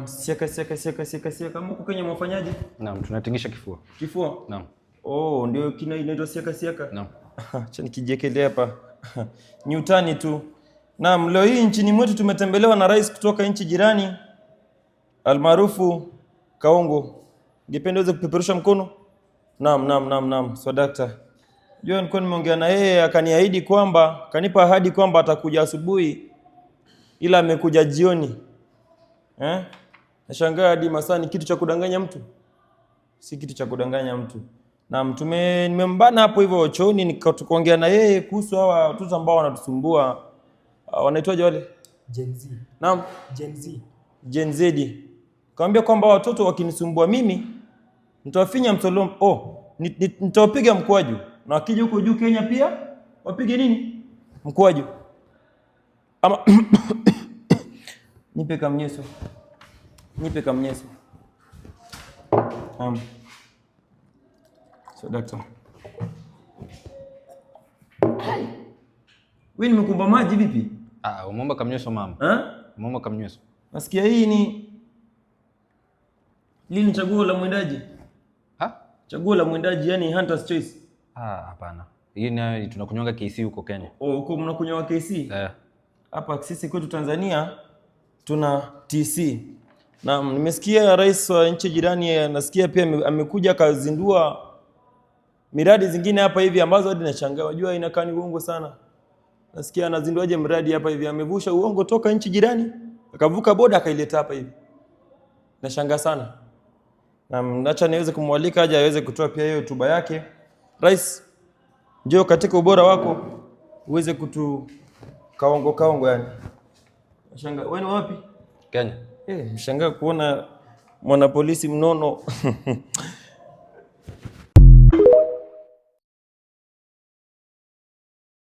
Naam, siaka kama huko Kenya mwafanyaje? Naam, tunatingisha kifua. Kifua? Naam. Oh, ndio inaitwa siaka. Naam. Acha nikijekelea hapa. Ni utani tu. Naam, leo hii nchini mwetu tumetembelewa na rais kutoka nchi jirani almaarufu Kaongo. Ningependa uweze kupeperusha mkono? Naam. So dakta. Jua nilikuwa nimeongea na yeye akaniahidi kwamba, kanipa ahadi kwamba atakuja asubuhi ila amekuja jioni. Nashangaa hadi masaa ni kitu cha kudanganya mtu. Si kitu cha kudanganya mtu. Naam, nimembana hapo hivyo chooni nikaongea na yeye kuhusu hawa watoto ambao wanatusumbua. Wanaitwaje wale? Gen Z. Naam, Gen Z. Kaambia kwamba watoto wakinisumbua mimi nitawafinya msolombo. Nitawapiga mkwaju. Na wakija huko juu Kenya pia wapige nini? Mkwaju. Ama nipe kamnyeso. So doctor. Wewe nimekumba maji vipi? Umeomba kamnyeso mama. Umeomba kamnyeso. Nasikia hii ni lini chaguo la mwindaji? Chaguo la mwindaji yani hunter's choice. Hapana. Hii ni tunakunywanga KC huko Kenya. Huko mnakunywa KC? Hapa sisi kwetu Tanzania tuna TC. Na nimesikia rais wa nchi jirani nasikia pia amekuja kazindua miradi zingine hapa hivi ambazo hadi nashangaa. Unajua inakaa ni uongo sana. Nasikia anazinduaje mradi hapa hivi, amevusha uongo toka nchi jirani, akavuka boda akaileta hapa hivi. Nashangaa sana. Na acha niweze kumwalika aje aweze kutoa pia hiyo hotuba yake. Rais, njoo katika ubora wako uweze kutu kaongo yani. Nashangaa wewe ni wapi? Kenya. Mshangaa kuona mwanapolisi mnono.